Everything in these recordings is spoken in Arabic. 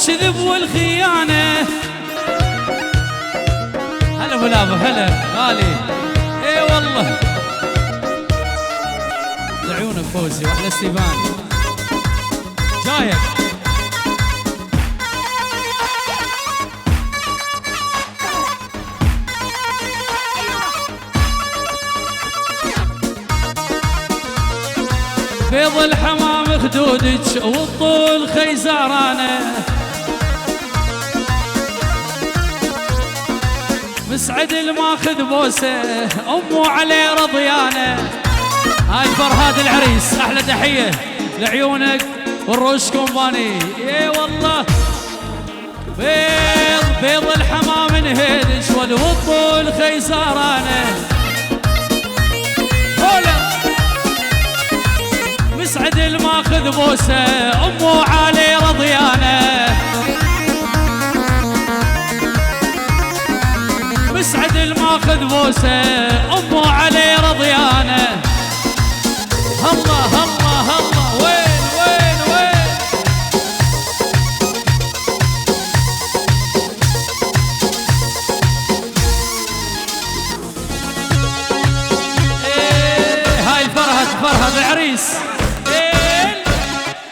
والكذب والخيانة. هلا ابو لابا، هلا غالي. اي والله لعيونك فوزي واحلى ستيفان جايك. بيض الحمام خدودك والطول خيزرانه، مسعد الماخذ بوسه امه عليه رضيانه. هاي فرهاد العريس احلى تحيه لعيونك والروش كومباني. اي والله بيض الحمام انهدش والطول خيزرانه. مسعد الماخذ بوسه امه علي رضيانه، مسعد الماخذ بوسه امه علي رضيانه. الله الله الله وين وين وين. ايه هاي فرهد العريس.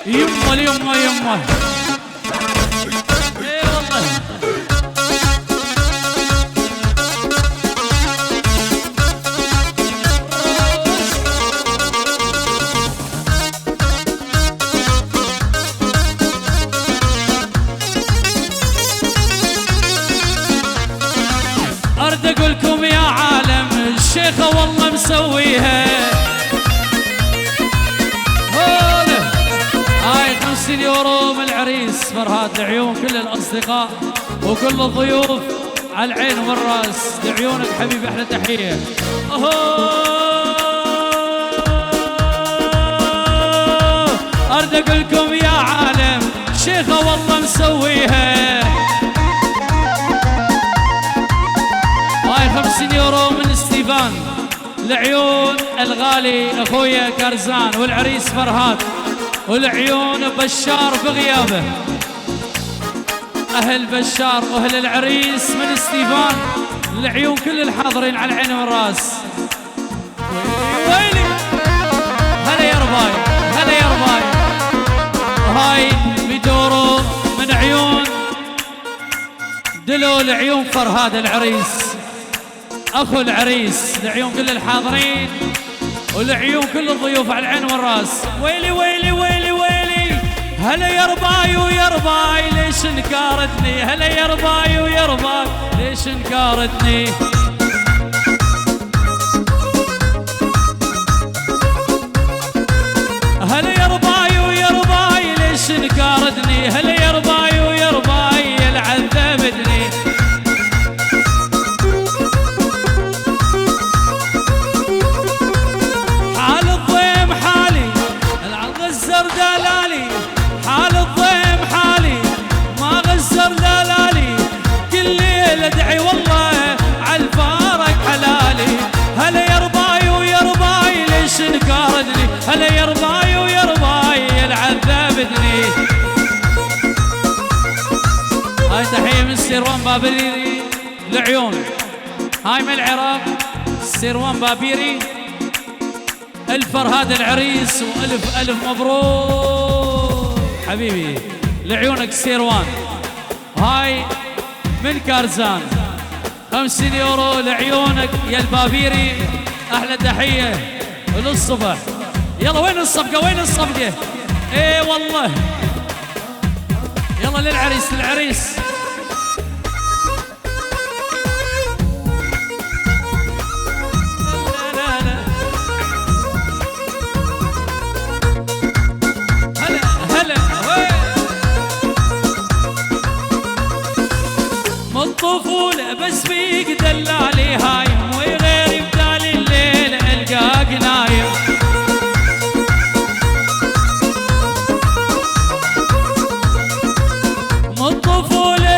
يمه اليمه يمه. اي والله ارد اقولكم يا عالم الشيخه والله مسويها. هاي 50 يورو من العريس فرهاد لعيون كل الاصدقاء وكل الضيوف على العين والراس. لعيونك حبيبي احلى تحيه. ارد اقولكم يا عالم شيخه والله مسويها. هاي 50 يورو من ستيفان لعيون الغالي اخويا كرزان والعريس فرهاد والعيون بشار بغيابه. اهل بشار واهل العريس من ستيفان لعيون كل الحاضرين على العين والراس. ويلي هلا يا رباي، هلا يا رباي. وهاي بدورو من عيون دلو لعيون فرهاد العريس اخو العريس لعيون كل الحاضرين ولعيون كل الضيوف على العين والراس. ويلي ويلي ويلي ويلي. هلا يا رباي ويا رباي ليش انكارتني. هلا يا رباي ويا رباي ليش انكارتني. هلا يا رباي ويا رباي ليش انكارتني. هلا يا رباي ويا رباي اللي عذبتني. حال الضيم حالي العرض الزر دلالي. حال الضيم حالي ما غزر دلالي. كل ليل ادعي والله عالفارق حلالي. هلا يا رباي ويا رباي ليش انكارتني. هلا يا رباي ويا رباي اللي عذبتني. هاي تحيه من سيروان بابيري لعيون. هاي من العراق سيروان بابيري. الف فرهاد العريس والف الف مبروك حبيبي لعيونك سيروان. هاي من كارزان 50 يورو لعيونك يا البابيري احلى تحيه للصبح. يلا وين الصفقه وين الصفقه. اي والله يلا للعريس للعريس. الطفولة بس فيك دلالي هايم وغيري بدال الليل القاك نايم. الطفولة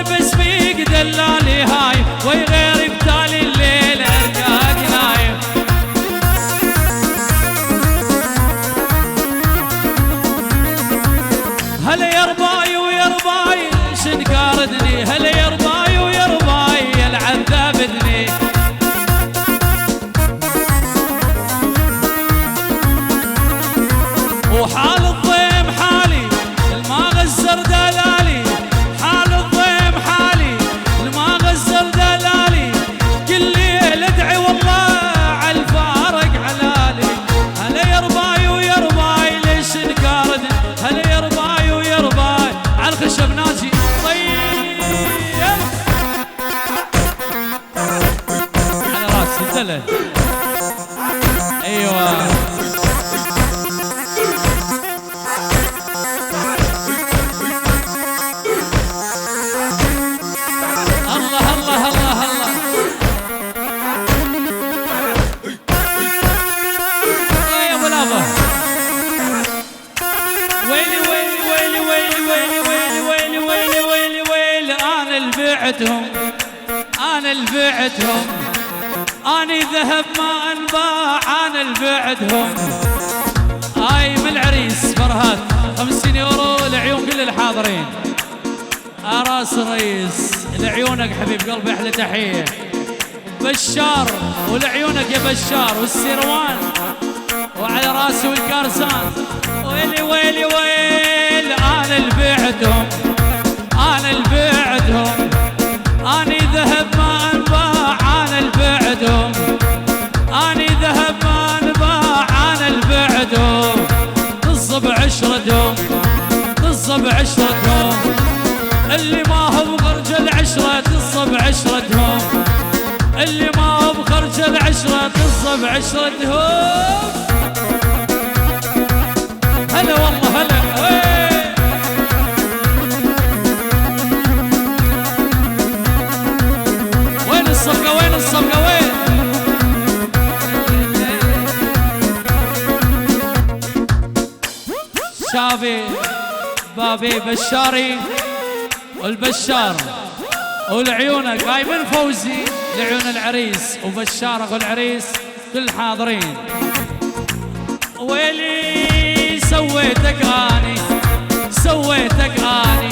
ايوه الله الله الله الله. يا ابو لابا ويلي ويلي ويلي ويلي ويلي ويلي ويلي ويلي ويلي انا اللي بعتهم، انا اللي بعتهم، اني ذهب ما انباع، انا اللي بعتهم. هاي من العريس فرهاد 50 يورو لعيون كل الحاضرين. راس الرئيس لعيونك حبيب قلبي احلى تحيه. بشار ولعيونك يا بشار والسروان وعلى راسي والكارزان. ويلي ويلي ويل انا اللي بعتهم، انا اللي بعتهم، اني ذهب ما انباع، انا اللي بعتهم، اني ذهب ما انباع، انا اللي بعتهم. طز بعشرتهم، طز بعشرتهم، اللي ما هو بخرج العشرة طز بعشرتهم، اللي ما هو بخرج العشرة طز بعشرتهم. هلا والله هلا. وين الصفقة وين الصفقة وين؟ شابي بابي بشاري والبشار ولعيونك. هاي من فوزي لعيون العريس وبشار اخو العريس كل حاضرين. ويلي سويتك اني، سويتك اني،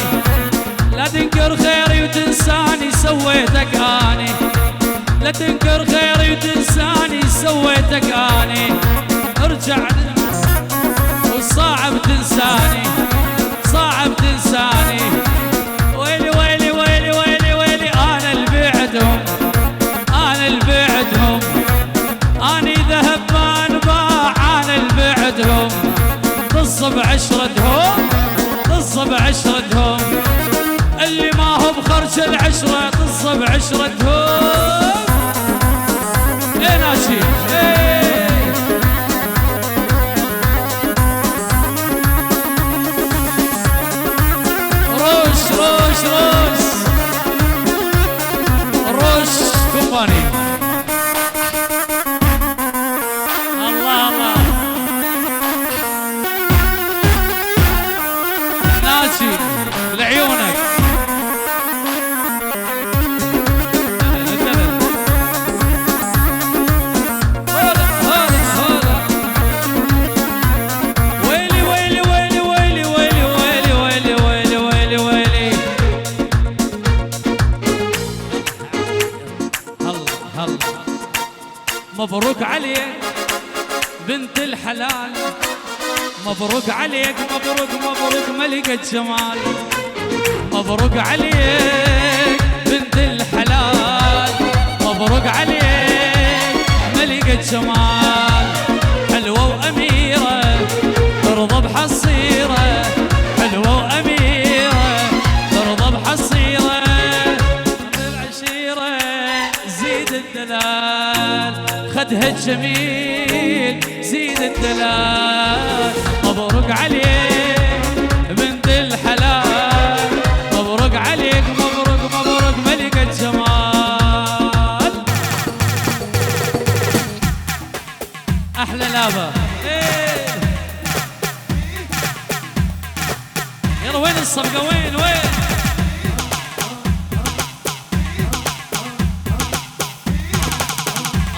لا تنكر خيري وتنساني، سويتك اني، لا تنكر خيري وتنساني، سويتك اني. ارجع وصعب تنساني، صعب تنساني. ويلي ويلي ويلي ويلي ويلي انا اللي بعتهم، انا اللي بعتهم، اني ذهب ما انباع، انا اللي بعتهم. طز بعشرتهم، طز بعشرتهم، اللي ما هو بخرج العشرة طز بعشرتهم. ايه ناشي ايه روش روش روش روش كومباني. الله الله ناشي لعيونك. ويلي ويلي ويلي ويلي ويلي ويلي ويلي ويلي ويلي ويلي. هلا هلا مبروك عليك بنت الحلال، مبروك عليك مبروك مبروك ملكة جمال، مبروك عليك بنت الحلال، مبروك عليك ملكة جمال. حلوة وأميرة ترضى بحصيرة، حلوة وأميرة ترضى بحصيرة. بالعشيرة زيد الدلال، خدها الجميل زيد الدلال. مبروك عليك بنت الحلال، مبروك عليك مبروك مبروك ملكة جمال. أحلى لابا إيه. يلا وين الصفقة وين وين؟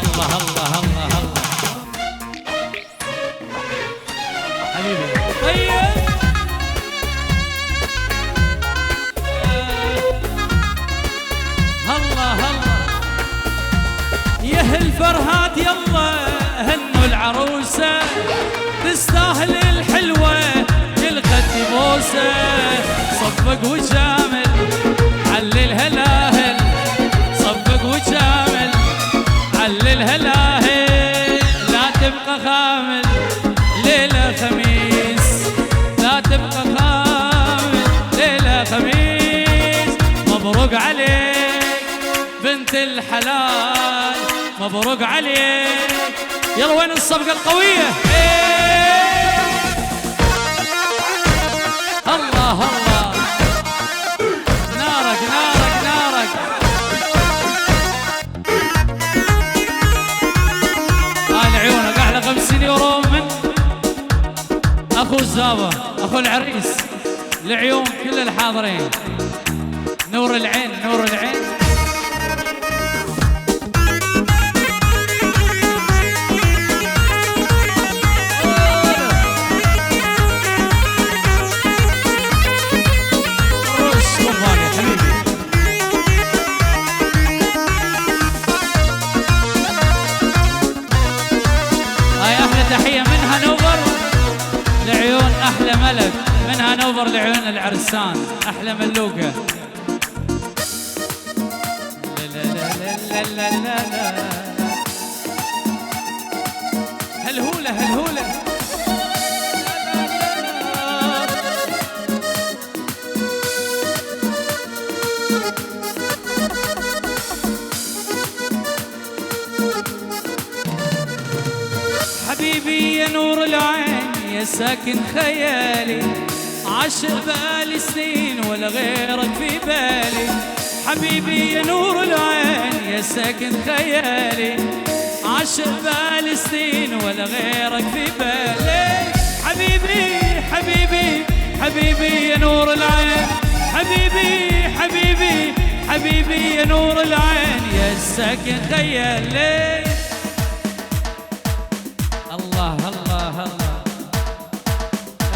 الله الله الله الله حبيبي. طيب هلا هلا يا هالفرهاد يلا هنوا العروسة، تستاهل الحلوة كل خد بوسة. صفق وجامل علي الهلاهل، صفق وجامل علي الهلاهل. لا تبقى خامل ليلة خميس، لا تبقى خامل ليلة خميس. مبروك عليك بنت الحلال، مبروك عليك يلا وين الصفقة القوية؟ الله الله، نارك نارك نارك. لعيونك احلى 50 يورو من اخو الزابة اخو العريس، لعيون كل الحاضرين. نور العين نور العين. تحية من هانوفر لعيون أحلى ملك، من هانوفر لعيون العرسان أحلى ملوكة. لا لا لا لا لا لا لا، هالهولة هالهولة. حبيبي يا نور العين يا ساكن خيالي، عاشق بالي سنين ولا غيرك في بالي. حبيبي يا نور العين يا ساكن خيالي، عاشق بالي سنين ولا غيرك في بالي. حبيبي حبيبي حبيبي يا نور العين، حبيبي حبيبي حبيبي يا نور العين يا ساكن خيالي. الله الله الله،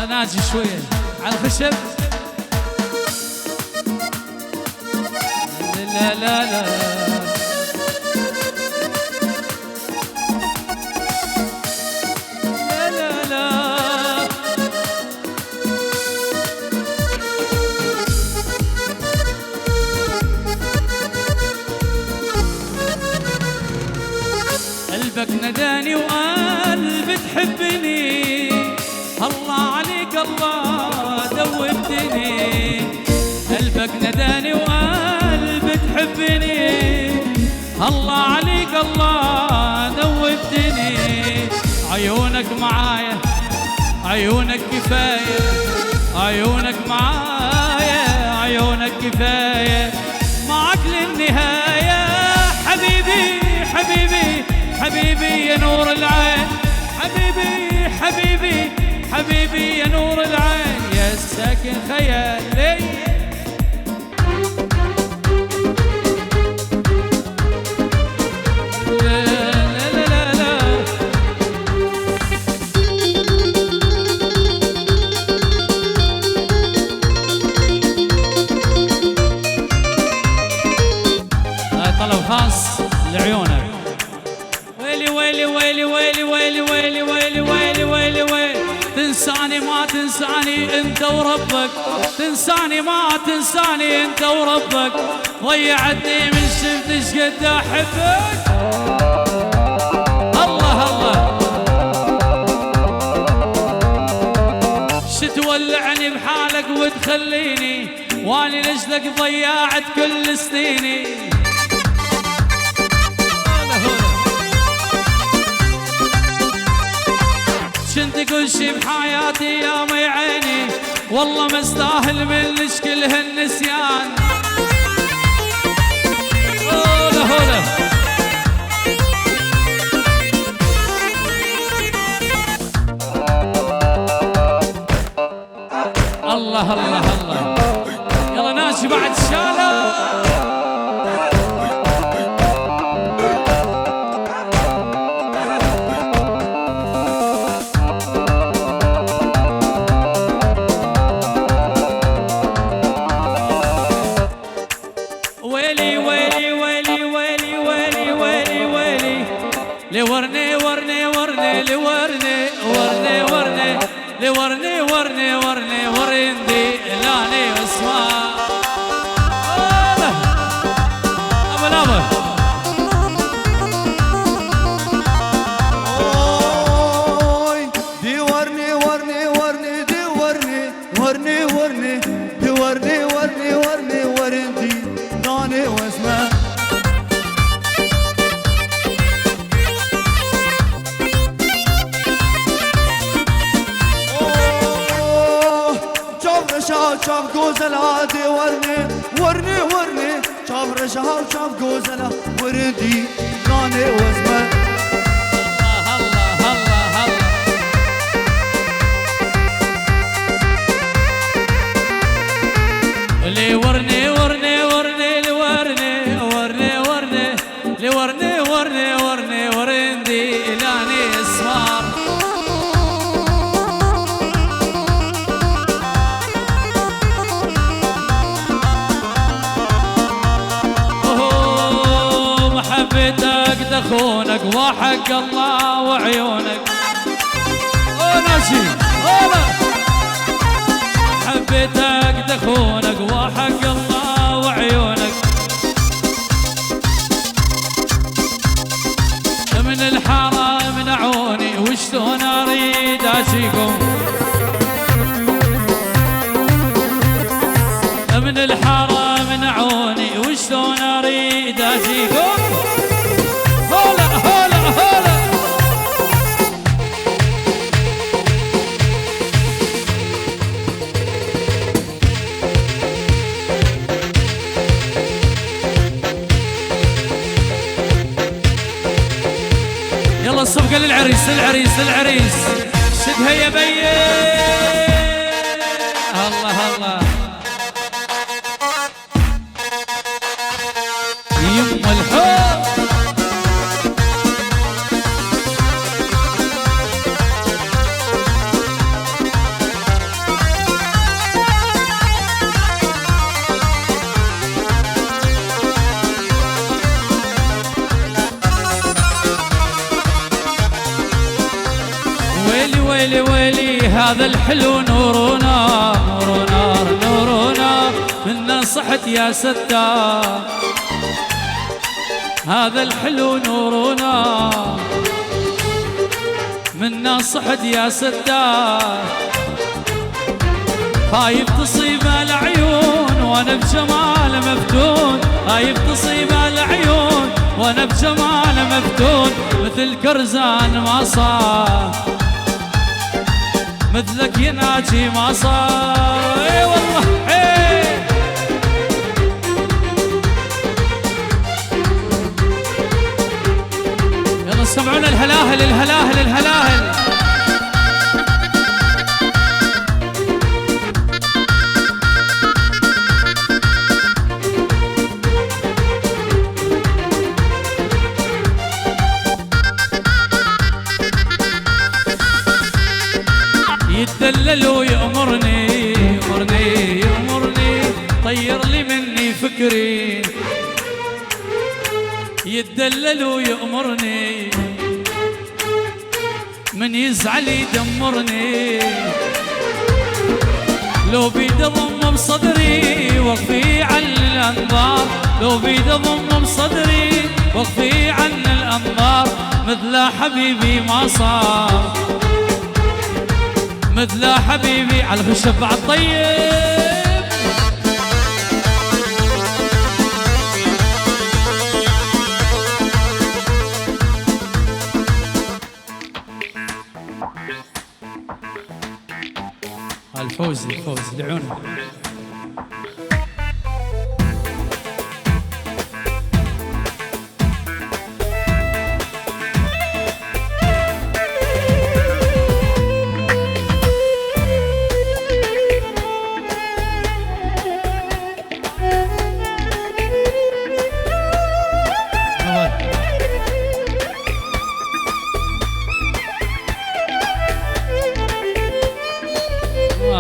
ناجي شوية على الخشب. لا لا لا لا لا لا. قلبك نداني وقلبي تحبني، الله عليك الله دوبتني. قلبك نداني وقلبي تحبني، الله عليك الله دوبتني. عيونك معايا عيونك كفاية، عيونك معايا عيونك كفاية، معك للنهاية. حبيبي حبيبي حبيبي يا نور العين، حبيبي حبيبي حبيبي يا نور العين يا ساكن خيالي. لا لا لا لا. هاي طلب خاص لعيونك. ويلي ويلي ويلي ويلي ويلي ويلي ويلي ويلي ويلي ويلي. تنساني ما تنساني انت وربك، تنساني ما تنساني انت وربك. ضيعتني من شفتش قد احبك. الله الله، شتولعني بحالك وتخليني، واني لجلك ضيعت كل سنيني. كنت كل شي بحياتي يا مي عيني، والله مستاهل منش كل هالنسيان. هولا هولا. الله الله الله، يلا ناشي بعد الشالة. لورني ورني ورني لورني ورني ورني لورني ورني ورني ورندي لاني اسمع. ابو نابل دي ورني ورني ورني دي ورني ورني ورني دي ورني ورني ورني ورندي لاني واسمع. وشاف جوزلا دي ورني ورني ورني شاف رشها وشاف جوزلا وردي كاني وزمه الله الله الله اللي ورني ورني ورني اللي ورني ورني ورني اللي ورني ورني ورني ورندي لاني اسمار محبتك دخونك وحق الله وعيونك ناسي محبتك دخونك وحق الله وعيونك من الحارة منعوني وشلون اريد اسيكم من الحارة منعوني وشلون اريد اسيكم هلا هلا هلا يلا الصفقة للعريس للعريس للعريس شدها يا بي الله الله يم الحب ويلي ويلي ويلي هذا الحلو نور نار نور نار نور نار منا صحت يا ستار هذا الحلو نور نار منا صحت يا ستار خايف تصيب العيون وانا بجمال مفتون خايف تصيب العيون وانا بجمال مفتون مثل كرزان ما صار مثلك يناجي ما صار اي والله اي يلا سمعونا الهلاهل الهلاهل الهلاهل يتدلل ويأمرني يأمرني يأمرني طير لي مني فكري يتدلل ويأمرني من يزعل يدمرني لو بيد ضم بصدري وقفي عن الأنظار لو بيد ضم بصدري وقفي عن الأنظار مثل حبيبي ما صار مثل حبيبي على الخشب على الطيب الفوزي الفوزي لعونه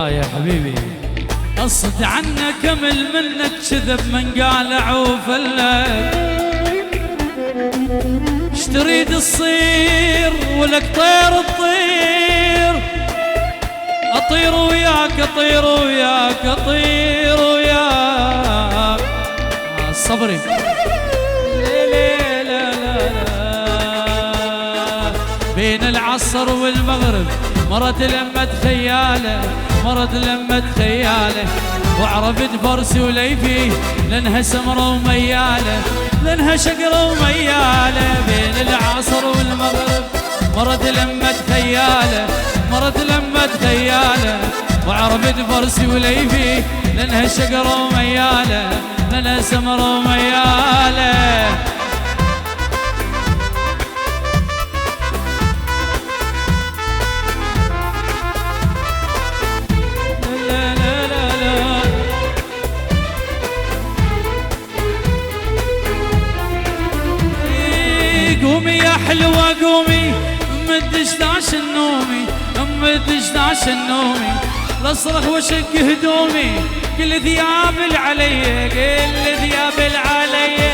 يا حبيبي قصد عنك كمل منك كذب من قالع وفلك اشتريد تصير ولك طير الطير اطير وياك اطير وياك اطير وياك صبري لا لا بين العصر والمغرب مرت لمة خياله مرت لمة خياله وعرفت فرسي وليفي لانها سمرة ومياله لانها شقرة ومياله بين العصر والمغرب مرت لمة خياله مرت لمة خياله وعربد فرسي وليفي لانها شقرة وميالة لانها سمرة وميالة. قومي يا حلوة قومي مد 11 النومي مد 11 النومي لاصرخ واشق هدومي كل ثياب العلي كل ثياب العلي.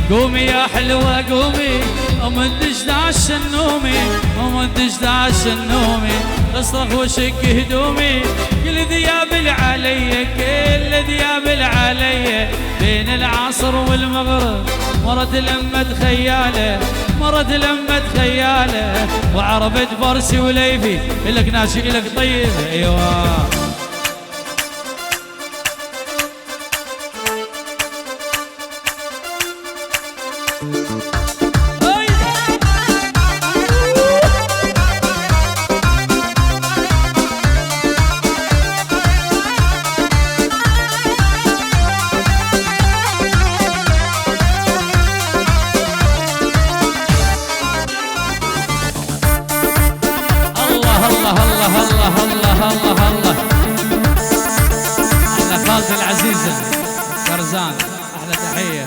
قومي يا حلوة قومي مد 11 النومي مد 11 النومي لاصرخ واشق هدومي كل ثياب العلي كل ثياب العلي. بين العصر والمغرب مرت لمة خياله مرت لمة خياله وعربت فرسي وليفي إلك ناشي إلك طيب أيوة. العزيزة فرزان أحلى تحية.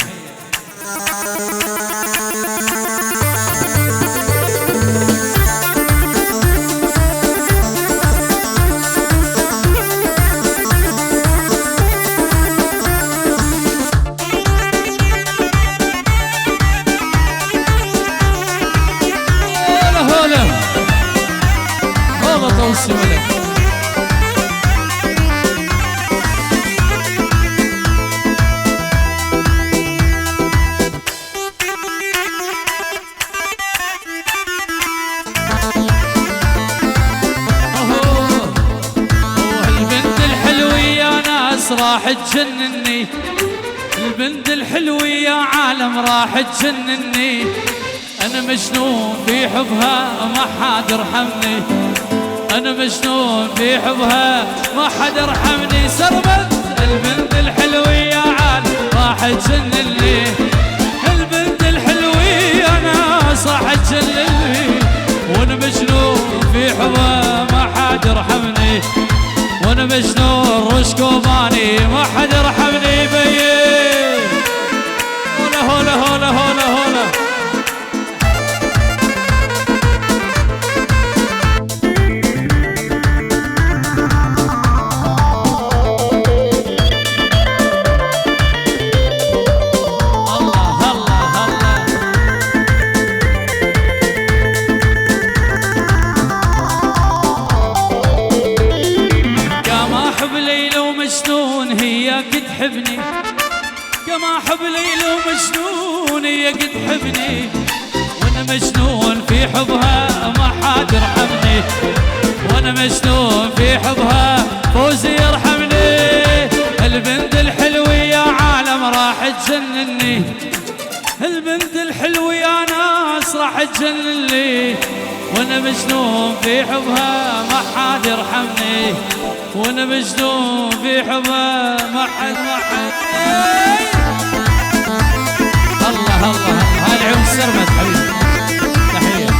هلا هلا هلا توصي ولك. راح تجنني البنت الحلوة يا عالم راح تجنني أنا مجنون في حبها ما حد يرحمني أنا مجنون في حبها ما حد يرحمني. سربت البنت الحلوة يا عالم راح تجنني البنت الحلوة يا ناس راح تجنني وأنا مجنون في حبها ما حد يرحمني وانا مجنون رشكوباني ما حد يرحمني بيه. هلا هلا هلا هلا هلا تحبني كما حب ليلى ومجنون هي قد تحبني وانا مجنون في حبها ما حد يرحمني وانا مجنون في حبها فوزي يرحمني. البنت الحلوة يا عالم راح تجنني البنت الحلوة يا ناس راح تجنني وانا مجنون في حبها ما حد يرحمني وانا مجنون في حبها ما حد الله الله هاي عيون السرمد حبيبي تحية.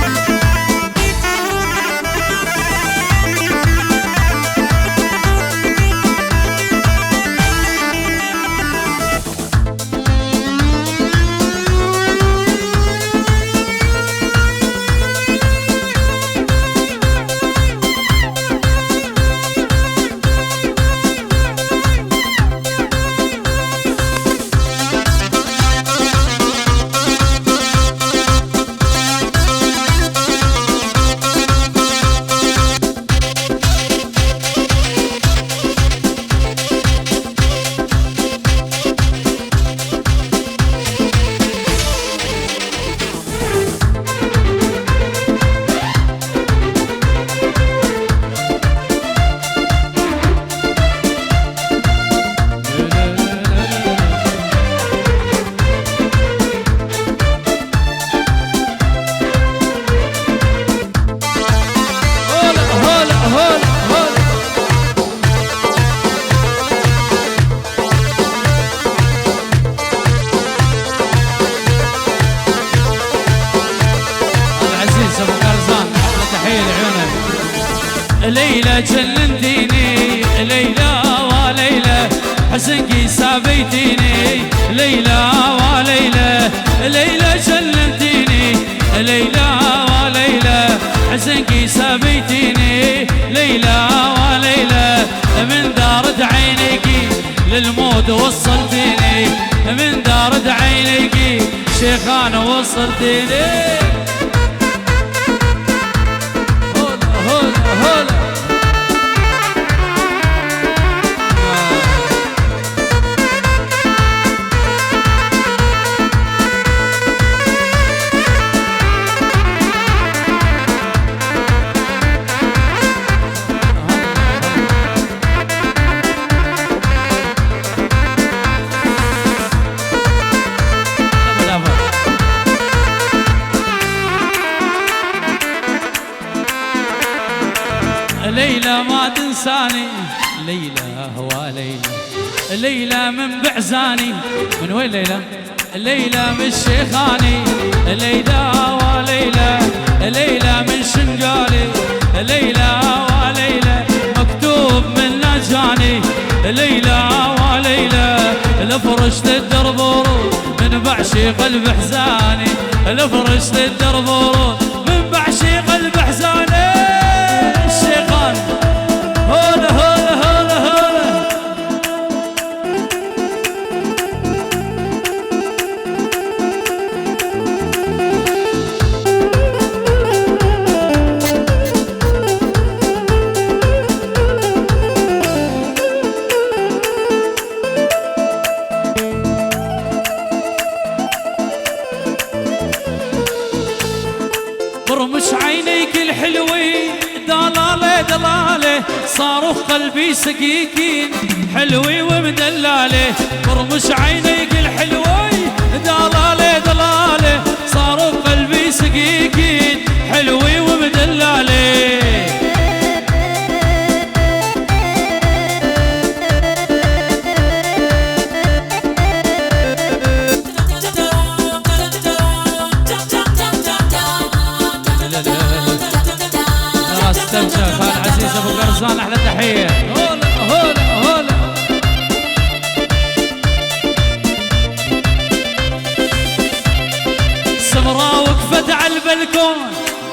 ليلى جننتيني ليلى وليلى حسنكي سابيتيني ليلى وليلى ليلى جننتيني ليلى وليلى حسنكي سابيتيني ليلى وليلى من دارة عينيكي للموت وصلتيني من دارة عينيكي شيخانة وصلتيني هلا ليلى ما تنساني ليلى هو ليلى ليلى من بعزاني من وين ليلى؟ ليلى من الشيخاني ليلى وليلى ليلى من شنقالي ليلى وليلى مكتوب من نجاني ليلى وليلى لفرشت الدرب ورود من بعشي قلب حزاني لفرشت الدرب ورود من بعشي قلب حزاني الشيخان هلا هلا هلا هلا برمش عينيك الحلوين دلالة دلالة صاروخ قلبي سكيكين حلوي ومدلالة برمش عينيك الحلوي دلالة دلالة صاروخ قلبي سكيكين حلوي ومدلالة استمتع خال عزيز ابو قرزان احلى تحيه هولا هولا هولا سمراء وقفت على البلكون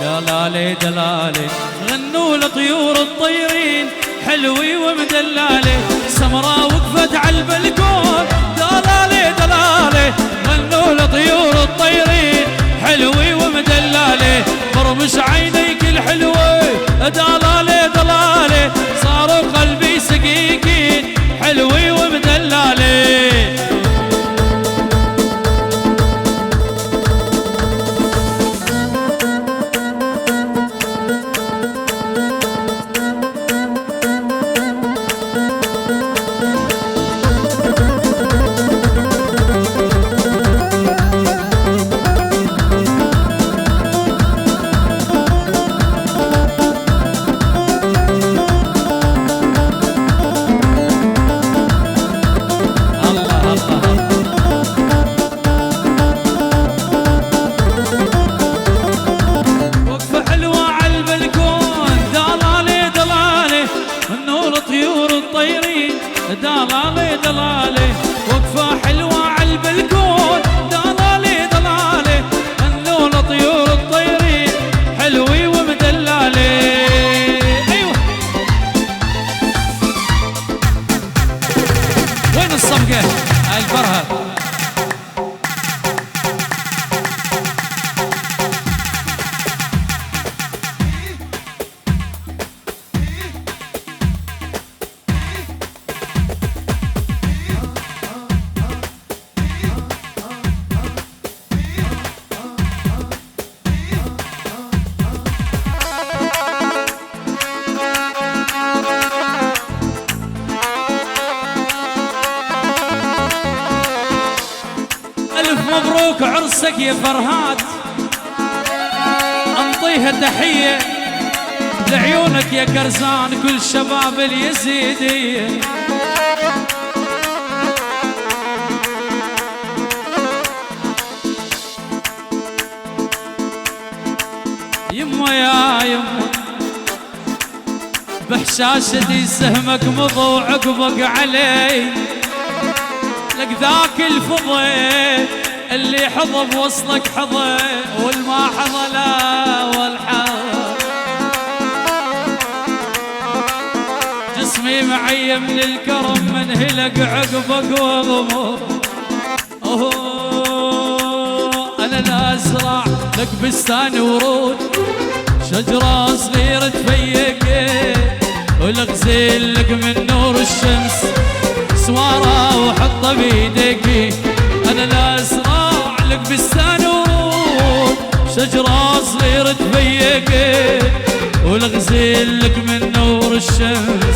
دلالي دلالي غنوا لطيور الطيرين حلوي ومدلالي سمراء وقفت على البلكون دلالي دلالي غنوا لطيور الطيرين حلوي ومدلالي برمش عينيك الحلوة دلالي دلالي صاروا قلبي سقيكين حلوي ومدلالي دلالي دلالي وقفة حلوة على البلكون دلالي دلالي غنوا لطيور الطيرين حلوي ومدلالي ايوه وين الصفقة هاي الفرهة مبروك عرسك يا فرهاد انطيها تحية لعيونك يا كرزان كل شباب اليزيدية يما يا يما بحشاشتي سهمك مضى وعقبك علي، لك ذاك الفضي اللي حظى بوصلك حظى والما حظى لا والحظ. جسمي معي من الكرم منهلك عقبك وغمر. أنا لا أزرع لك بستان ورود، شجرة صغيرة تفيق والغزيل لك من نور الشمس سوارة وحطه بيدك. أنا لا أزرع لك بستان ورود، شجرة صغيرة تفيق والغزيل لك من نور الشمس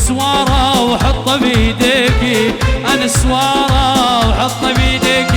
سوارة وحطه بيدك. أنا سوارة وحطه بيدك.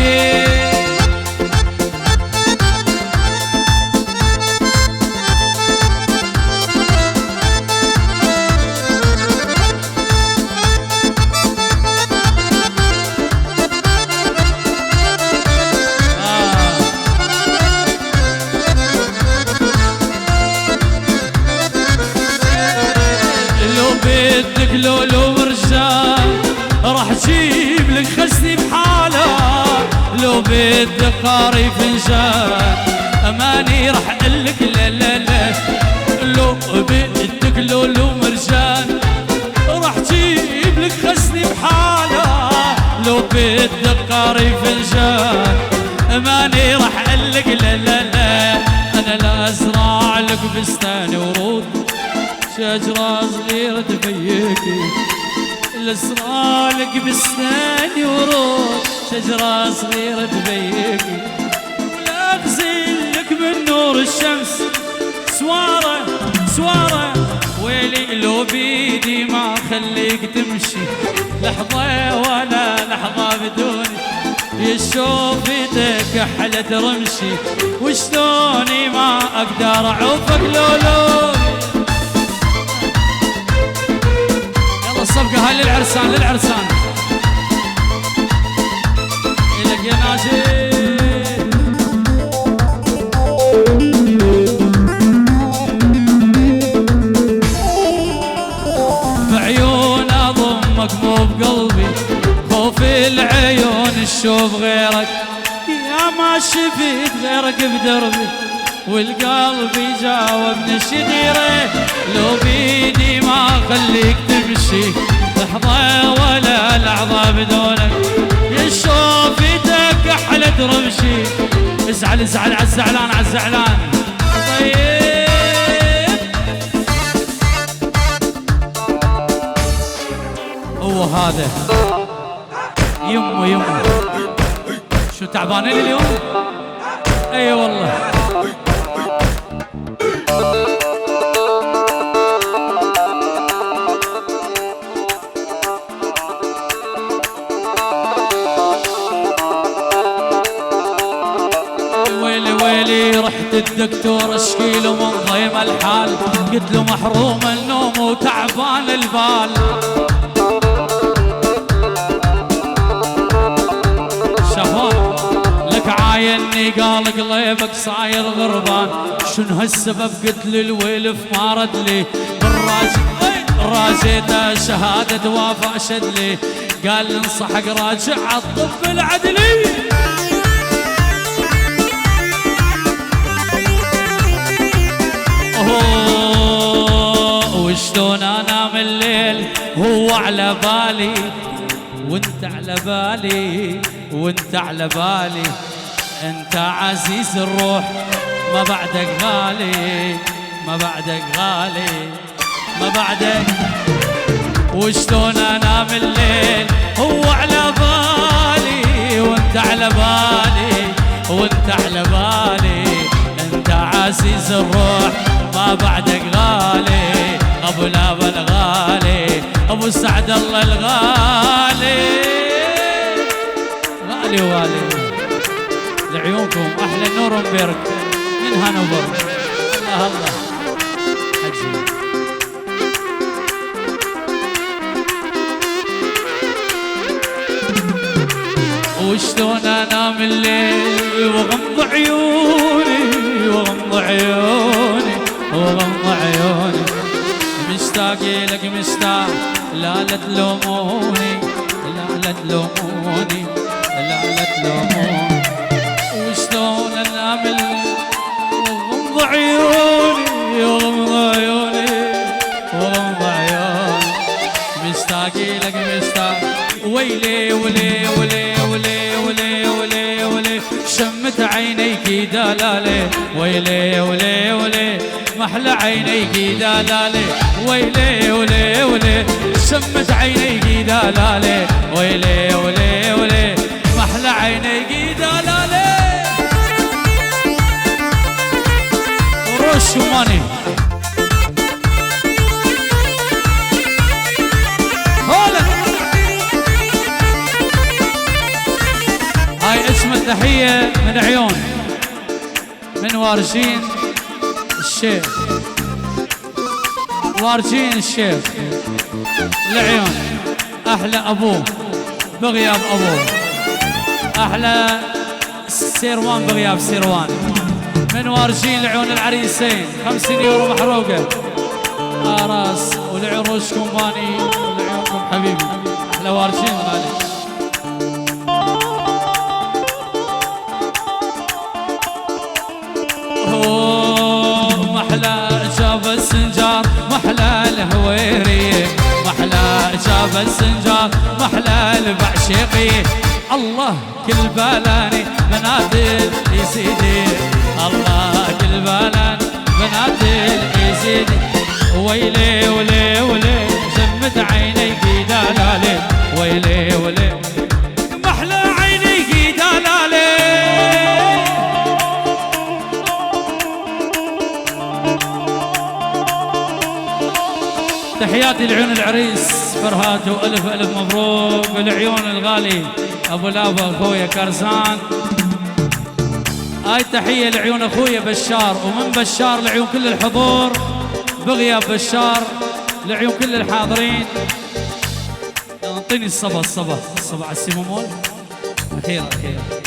بدك لولو مرجان راح جيب لك خزني بحاله، لو بدك قاري فنجان اماني راح اقلك لا لا لا. لو بدك لولو مرجان راح جيب لك خزني بحاله، لو بدك قاري فنجان اماني راح اقلك لا لا لا. انا لا ازرع لك بستان ورود، شجرة صغيرة تفيكي الاسرالك بستاني ورود، شجرة صغيرة تفيكي لاغزلك من نور الشمس سوارة سوارة. ويلي لو بيدي ما خليك تمشي لحظة ولا لحظة بدوني، يشوفتك حلت رمشي وشلوني ما اقدر اعوفك لولو. الصفقة هاي للعرسان للعرسان إلك يا ناجي. بعيون أضمك مو بقلبي، خوف العيون الشوف غيرك، يا ما شفت غيرك بدربي والقلب يجاوب نشديره. لو بيدي ما خليك تمشي لحظة ولا لحظة بدونك، يشوفتك حلت رمشي. ازعل ازعل عالزعلان عالزعلان طيب. هو هذا يمه يمه شو تعبانين اليوم؟ اي والله. رحت الدكتور اشكي له من ضيم الحال، قلت له محروم النوم وتعبان البال. شفان لك عايني قال قلبك صاير غربان، شنو هالسبب؟ قلت له الويلف ما رد لي راجيته شهادة وافى شد لي، قال انصحك راجع عالطب العدلي. وشلون انام الليل هو على بالي وانت على بالي وانت على بالي، انت عزيز الروح ما بعدك غالي ما بعدك غالي ما بعدك. وشلون انام الليل هو على بالي وانت على بالي وانت على بالي، انت عزيز الروح ما بعدك غالي، ابو لابا الغالي ابو سعد الله الغالي غالي والي. لعيونكم احلى نورنبرغ من هانوفر. الله الله حجي. وشلون انام الليل وغمض عيوني وغمض عيوني وغمض عيوني، من مشتاق لك مشتاق لا لا تلوموني لا لا تلوموني لا لا تلوموني وشلون انامل وغمض عيوني وغمض عيوني وغمض عيوني مشتاق لك مشتاق ويلي ولي ولي ولي ولي ولي ولي شمت عينيك دلالي ويلي ولي ولي محلى عينيك دلالي ويلي ولي ولي شمت عينيك دلالي ويلي ولي ولي محلى عينيك دلالي روش ماني هولا هاي اسم التحية من عيون من وارشين الشيخ وارجين الشيخ العيون احلى ابوه بغياب ابوه احلى سيروان بغياب سيروان من وارجين العيون العريسين 50 يورو محروقه راس والعروش كومباني ولعيونكم حبيبي احلى وارجين غالي محلى جاب السنجار محلى الهويري محلى جاب السنجار محلى البعشيقي الله كل بالاني بنادل يزيدي الله كل بالاني بنادل يزيدي ويلي ولي ولي شمت عينيك دلالي ويلي ولي محلى عينيك دلالي تحياتي لعيون العريس فرهاد والف الف مبروك والعيون الغالي ابو لابا اخويا كرزان هاي تحيه لعيون اخويا بشار ومن بشار لعيون كل الحضور بغياب بشار لعيون كل الحاضرين انطيني الصبا الصبا الصبا على السيمومول اخيرا اخيرا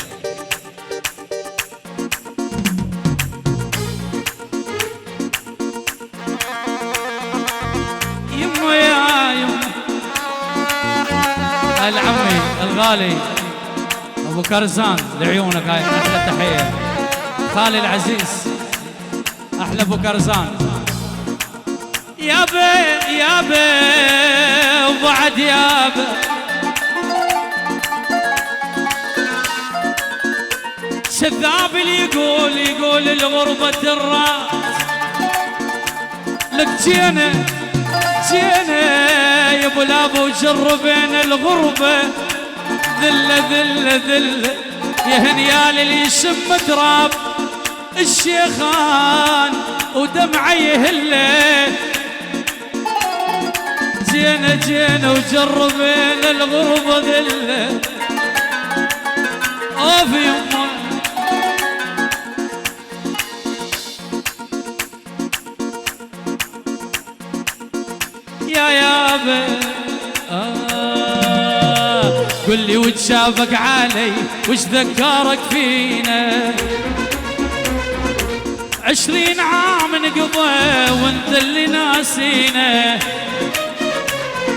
العمي الغالي ابو كرزان لعيونك هاي احلى تحيه خالي العزيز احلى ابو كرزان يابا يابا وبعد يابا شذاب اللي يقول الغربة الراس لك جينا يا ابو لابو جربين الغربة ذلة ذلة ذلة يا هنيال اللي يشم تراب الشيخان ودمعي يهله جينا وجربين الغربة ذلة اوف يمه يا يابا قل لي وتشافك علي وش ذكرك فينا 20 عام نقضى وانت اللي ناسينا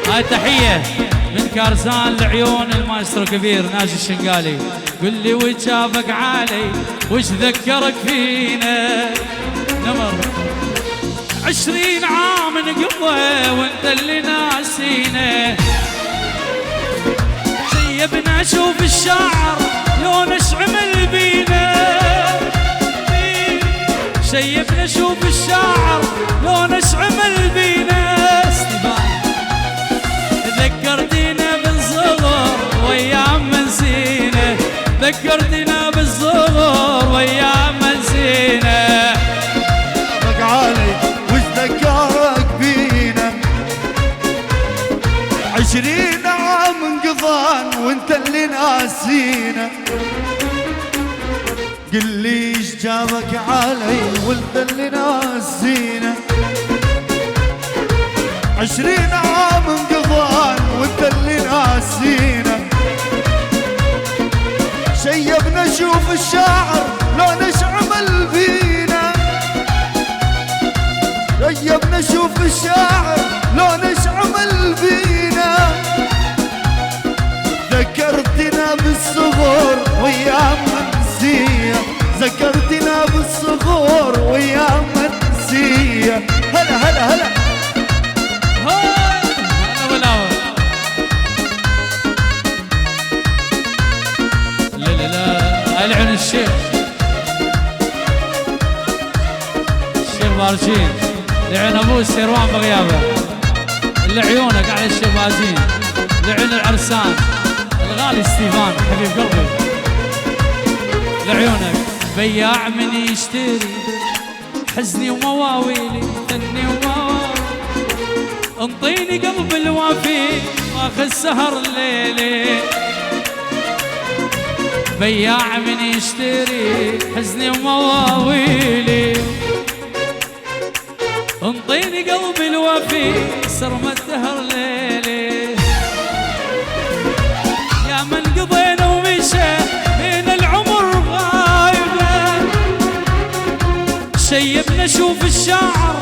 هاي تحية من كارزان لعيون المايسترو كبير ناجي الشنقالي قل لي وتشافك علي وش ذكرك فينا نمر 20 عام نقضى وانت اللي ناسينا شيبنا شوف الشعر لونش عمل بينا شيبنا شوف الشعر لونش عمل بينا ذكرتينا بالصغر وايام منسينا ذكرتينا بالصغر وايام منسينا بق علي وش ذكرك بينا 20 عام انقضان وانت اللي ناسينا قل لي ايش جابك علي وانت اللي ناسينا 20 عام انقضان وانت اللي ناسينا شيبنا شوف الشاعر لونش عمل فينا شيبنا شوف الشاعر المبارشين لعين ابوه سيروان بغيابه، اللي عيونك على الشبازين، لعين العرسان الغالي ستيفان حبيب قلبي لعيونك. بياع من يشتري حزني ومواويلي ثني ومواويلي، انطيني قلب الوافي واخذ سهر الليلي. بياع من يشتري حزني ومواويلي، انطيني قلب الوفي سرمة الدهر ليلي. يا من قضينا ومشى بين العمر غايبة، شيبنا شوف الشعر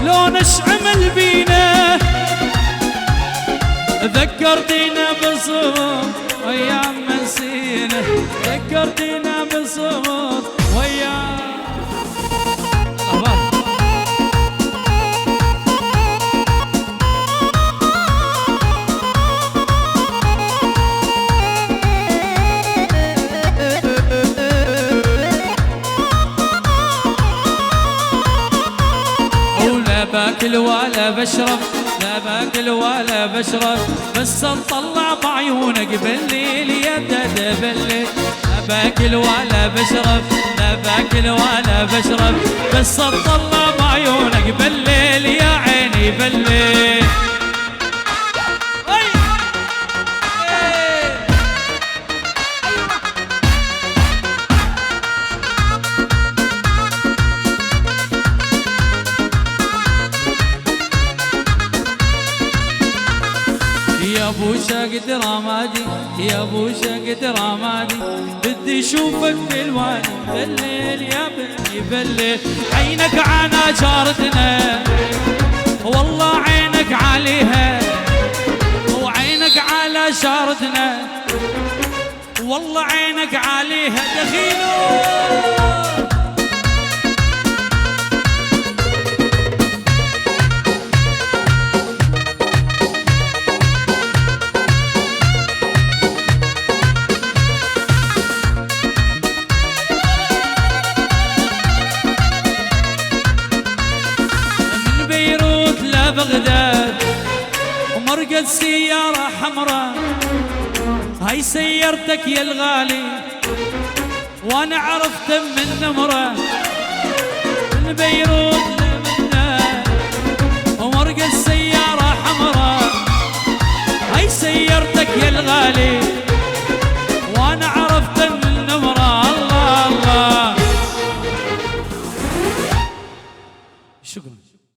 لون اشعمل بينا، ذكرتينا بصور ايام نسينا، ذكرتينا بصور وياك. باكل ولا بشرب، لا باكل ولا بشرب، بس نطلع بعيونك بالليل يا دادا بالليل. لا باكل ولا بشرب، لا باكل ولا بشرب، بس نطلع بعيونك بالليل يا عيني بالليل. يا ابو شاقد رمادي، يا ابو شاقد رمادي، بدي اشوفك بالوادي بالليل يا بني بالليل. عينك على جارتنا والله عينك عليها، وعينك على جارتنا والله عينك عليها دخيلو. بغداد ومرقد سيارة حمراء، هاي سيارتك يا الغالي وانا عرفت من نمرة. من بيروت